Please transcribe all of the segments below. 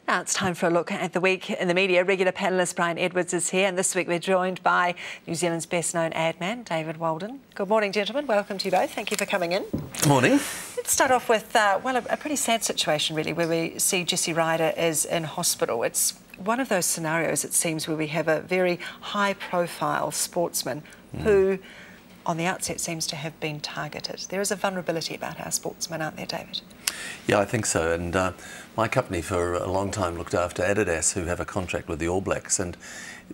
Now it's time for a look at the week in the media. Regular panellist Brian Edwards is here, and this week we're joined by New Zealand's best-known ad man, David Walden. Good morning, gentlemen. Welcome to you both. Thank you for coming in. Good morning. Let's start off with, well, a pretty sad situation, really, where we see Jessie Ryder is in hospital. It's one of those scenarios, it seems, where we have a very high-profile sportsman who, on the outset, seems to have been targeted. There is a vulnerability about our sportsmen, aren't there, David? Yeah, I think so. And my company for a long time looked after Adidas, who have a contract with the All Blacks. And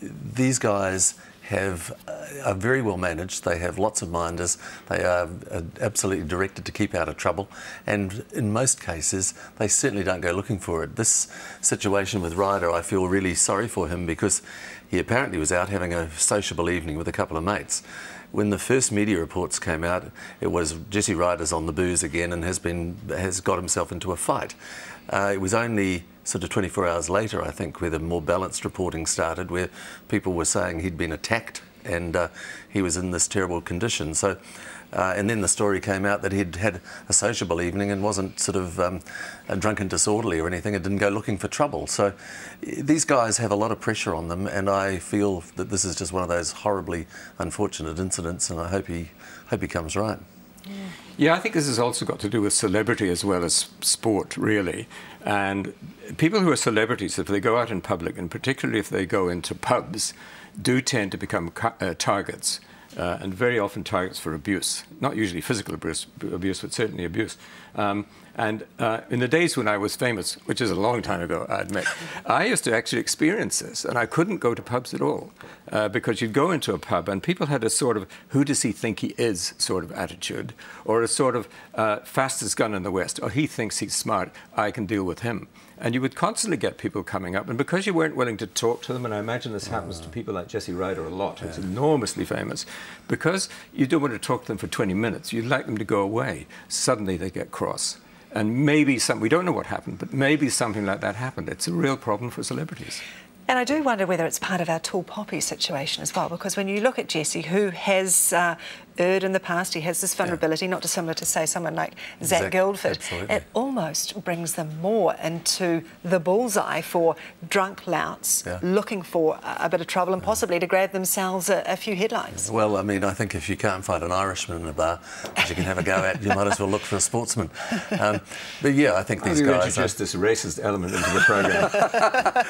these guys are very well managed. They have lots of minders. They are absolutely directed to keep out of trouble. And in most cases, they certainly don't go looking for it. This situation with Ryder, I feel really sorry for him because he apparently was out having a sociable evening with a couple of mates. When the first media reports came out, it was Jessie Ryder's on the booze again and has got himself into a fight. It was only sort of 24 hours later, I think, where the more balanced reporting started, where people were saying he'd been attacked and he was in this terrible condition. So, and then the story came out that he'd had a sociable evening and wasn't sort of a drunken disorderly or anything and didn't go looking for trouble. So these guys have a lot of pressure on them, and I feel that this is just one of those horribly unfortunate incidents, and I hope he comes right. Yeah, I think this has also got to do with celebrity as well as sport, really. And people who are celebrities, if they go out in public, and particularly if they go into pubs, do tend to become targets. And very often targets for abuse, not usually physical abuse, but certainly abuse. And in the days when I was famous, which is a long time ago, I admit, I used to actually experience this, and I couldn't go to pubs at all because you'd go into a pub and people had a sort of who does he think he is sort of attitude, or a sort of fastest gun in the West, or he thinks he's smart, I can deal with him. And you would constantly get people coming up, and because you weren't willing to talk to them, and I imagine this happens to people like Jessie Ryder a lot, who's enormously famous, because you don't want to talk to them for 20 minutes, you'd like them to go away, suddenly they get cross. And maybe we don't know what happened, but maybe something like that happened. It's a real problem for celebrities. And I do wonder whether it's part of our tall poppy situation as well, because when you look at Jessie, who has erred in the past, he has this vulnerability, not dissimilar to, say, someone like Zach Guildford. Absolutely. It almost brings them more into the bullseye for drunk louts, looking for a bit of trouble and possibly to grab themselves a few headlines. Well, I mean, I think if you can't find an Irishman in a bar that you can have a go at, you might as well look for a sportsman. But yeah, I think these guys introduced this racist element into the programme.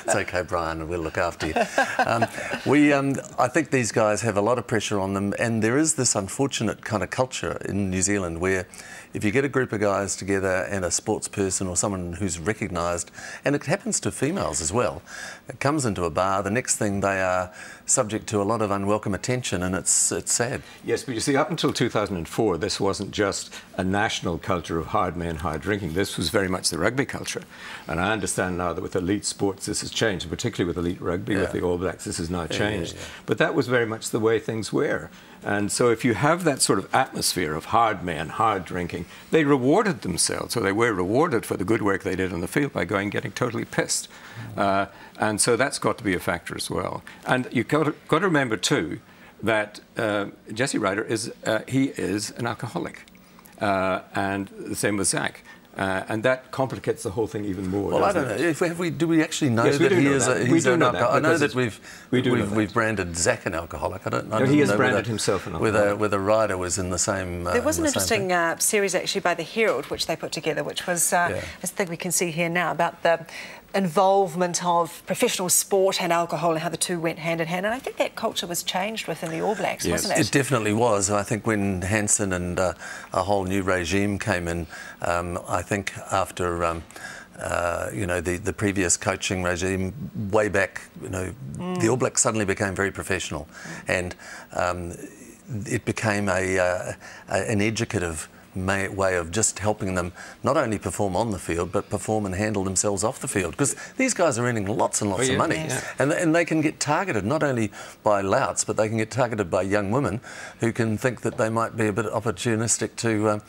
It's okay, Brian, we'll look after you. I think these guys have a lot of pressure on them, and there is this unfortunate kind of culture in New Zealand where if you get a group of guys together and a sports person or someone who's recognised, and it happens to females as well, it comes into a bar, the next thing they are subject to a lot of unwelcome attention, and it's sad. Yes, but you see, up until 2004, this wasn't just a national culture of hard men, hard drinking. This was very much the rugby culture. And I understand now that with elite sports this has changed, particularly with elite rugby, with the All Blacks, this has now changed. But that was very much the way things were. And so if you have that sort of atmosphere of hard men, hard drinking, they rewarded themselves, or they were rewarded for the good work they did on the field by going getting totally pissed. And so that's got to be a factor as well. And you've got to remember too that Jessie Ryder is an alcoholic, and the same with Zach. And that complicates the whole thing even more. Well, I don't know. Do we actually know that he is an alcoholic? I know that we've branded Zach an alcoholic. I don't know. He has branded himself an alcoholic. Whether Ryder was in the same. There was an interesting series actually by the Herald, which they put together, which was I think we can see here now about the involvement of professional sport and alcohol and how the two went hand in hand. And I think that culture was changed within the All Blacks, wasn't it? It definitely was. I think when Hansen and a whole new regime came in, I think after you know, the previous coaching regime way back, you know, the All Blacks suddenly became very professional, and it became an educative way of just helping them not only perform on the field but perform and handle themselves off the field, because these guys are earning lots and lots of money, and they can get targeted not only by louts but they can get targeted by young women who can think that they might be a bit opportunistic to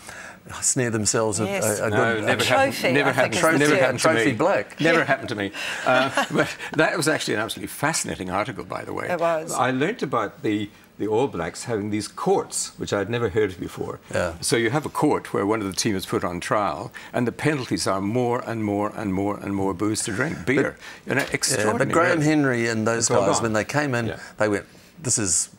snare themselves a good trophy. Never happened trophy black. Never happened to me. But that was actually an absolutely fascinating article, by the way. It was. I learnt about the the All Blacks having these courts, which I'd never heard of before. Yeah. So you have a court where one of the team is put on trial, and the penalties are more and more and more and more booze to drink, beer. Extraordinary. But Graham Henry and those guys, when they came in, Yeah. they went, this is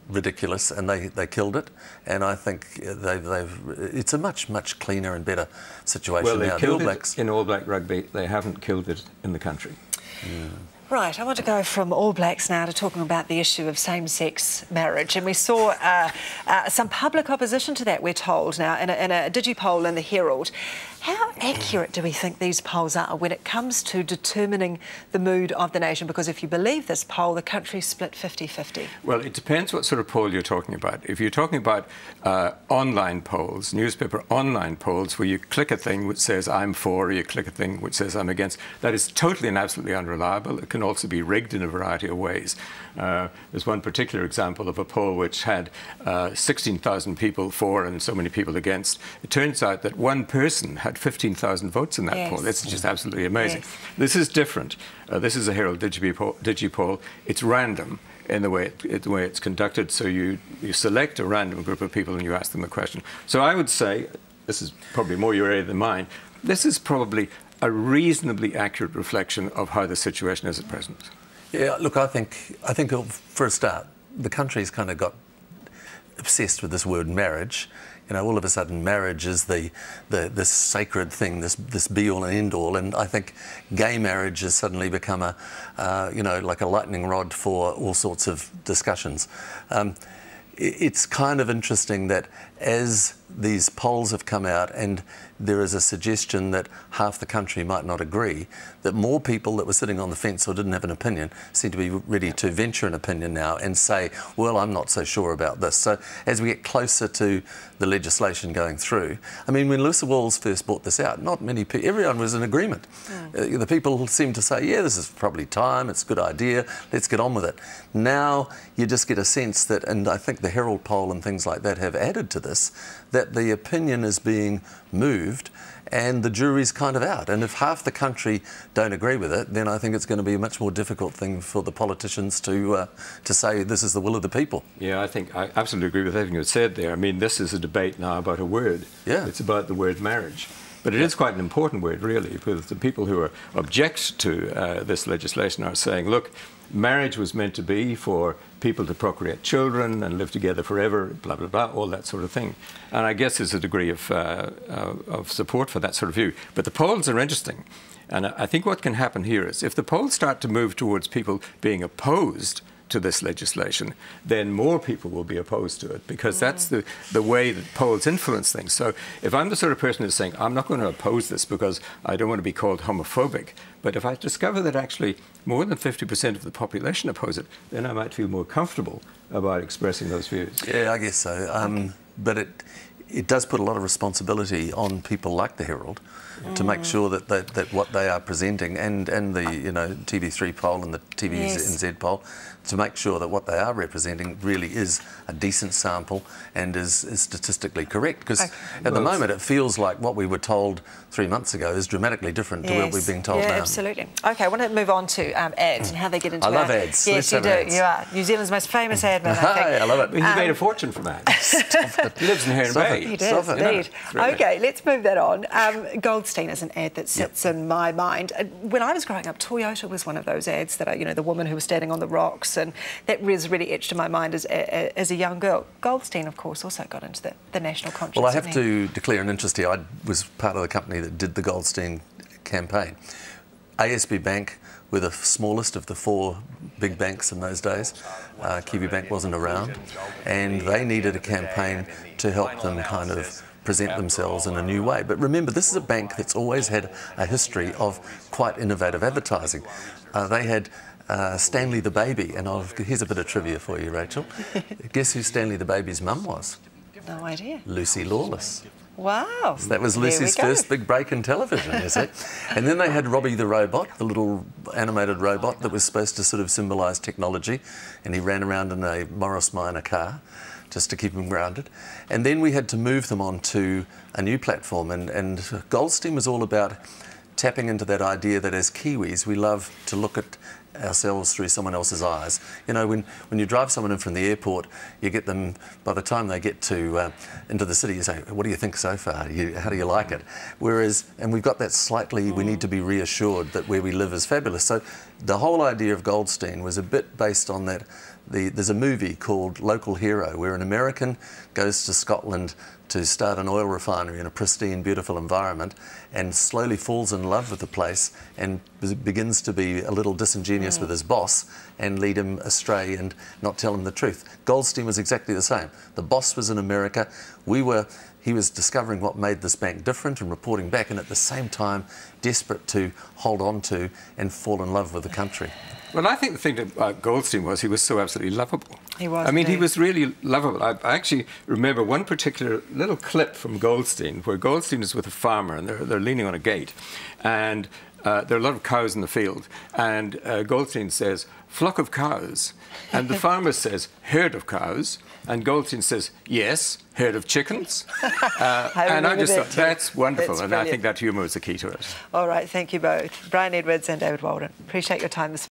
ridiculous, and they killed it. And I think it's a much cleaner and better situation Well, they now. killed The All it Blacks. in All Black rugby. They haven't killed it in the country. Right, I want to go from All Blacks now to talking about the issue of same-sex marriage. And we saw some public opposition to that, we're told now, in a DigiPoll in the Herald. How accurate do we think these polls are when it comes to determining the mood of the nation? Because if you believe this poll, the country's split 50-50. Well, it depends what sort of poll you're talking about. If you're talking about online polls, newspaper online polls, where you click a thing which says I'm for, or you click a thing which says I'm against, that is totally and absolutely unreliable. It can also be rigged in a variety of ways. There's one particular example of a poll which had 16,000 people for and so many people against. It turns out that one person had 15,000 votes in that poll. That's just absolutely amazing. Yes. This is different. This is a Herald DigiPoll. It's random in the way it's conducted. So you select a random group of people and you ask them a question. So I would say, this is probably more your area than mine, this is probably a reasonably accurate reflection of how the situation is at present. Yeah, look, I think for a start, the country's kind of got obsessed with this word marriage. You know, all of a sudden, marriage is this sacred thing, this be-all and end-all, and I think gay marriage has suddenly become like a lightning rod for all sorts of discussions. It's kind of interesting that as these polls have come out and there is a suggestion that half the country might not agree, that more people that were sitting on the fence or didn't have an opinion seem to be ready to venture an opinion now and say, well, I'm not so sure about this. So as we get closer to the legislation going through, I mean, when Lewis Walls first brought this out, not many people, everyone was in agreement. The people seemed to say, yeah, this is probably time, it's a good idea, let's get on with it. Now you just get a sense that, and I think the Herald poll and things like that have added to this, that the opinion is being moved and the jury's kind of out. And if half the country don't agree with it, then I think it's going to be a much more difficult thing for the politicians to say this is the will of the people. Yeah, I absolutely agree with everything you said there. I mean, this is a debate now about a word. Yeah. It's about the word marriage. But it is quite an important word, really, because the people who object to this legislation are saying, look, marriage was meant to be for people to procreate children and live together forever, blah, blah, blah, all that sort of thing. And I guess there's a degree of support for that sort of view. But the polls are interesting. And I think what can happen here is if the polls start to move towards people being opposed to this legislation, then more people will be opposed to it, because that's the way that polls influence things. So if I'm the sort of person who's saying, I'm not going to oppose this because I don't want to be called homophobic, but if I discover that actually more than 50% of the population oppose it, then I might feel more comfortable about expressing those views. Yeah, I guess so. But it does put a lot of responsibility on people like the Herald to make sure that what they are presenting and the TV3 poll and the TVNZ poll, to make sure that what they are representing really is a decent sample and is statistically correct. Because at the moment it feels like what we were told 3 months ago is dramatically different to what we're being told now. Yeah, absolutely. Okay, I want to move on to ads and how they get into I love ads. Yes, you do. Ads. You are. New Zealand's most famous ad man, I think. Hey, I love it. He made a fortune from that. He lives in Heron Bay. He does, indeed. Okay, let's move that on. Goldstein is an ad that sits in my mind. When I was growing up, Toyota was one of those ads that, the woman who was standing on the rocks, and that was really etched in my mind as a young girl. Goldstein, of course, also got into the national conscience. Well, I have to declare an interest here. I was part of the company that did the Goldstein campaign. ASB Bank were the smallest of the 4 big banks in those days. Kiwi Bank wasn't around, and they needed a campaign to help them kind of present themselves in a new way. But remember, this is a bank that's always had a history of quite innovative advertising. They had Stanley the Baby, and here's a bit of trivia for you, Rachel. Guess who Stanley the Baby's mum was? No idea. Lucy Lawless. Wow. So that was Lucy's first big break in television, you see. And then they had Robbie the Robot, the little animated robot that was supposed to sort of symbolise technology, and he ran around in a Morris Minor car just to keep him grounded. And then we had to move them onto a new platform, and Goldstein was all about tapping into that idea that as Kiwis we love to look at ourselves through someone else's eyes. You know, when you drive someone in from the airport, you get them, by the time they get to into the city, you say, what do you think so far? How do you like it? Whereas, and we've got that slightly, we need to be reassured that where we live is fabulous. So the whole idea of Goldstein was a bit based on that. There's a movie called Local Hero where an American goes to Scotland to start an oil refinery in a pristine, beautiful environment and slowly falls in love with the place and begins to be a little disingenuous with his boss and lead him astray and not tell him the truth. Goldstein was exactly the same. The boss was in America. He was discovering what made this bank different and reporting back, and at the same time desperate to hold on to and fall in love with the country. Well, I think the thing about Goldstein was he was so absolutely lovable. He was. I mean, he was really lovable. I actually remember one particular little clip from Goldstein where Goldstein is with a farmer and they're leaning on a gate, and there are a lot of cows in the field, and Goldstein says, "Flock of cows," and the farmer says, "Herd of cows," and Goldstein says, "Yes, herd of chickens." And I just thought, that's wonderful, and I think that humour is the key to it. All right, thank you both. Brian Edwards and David Walden. Appreciate your time this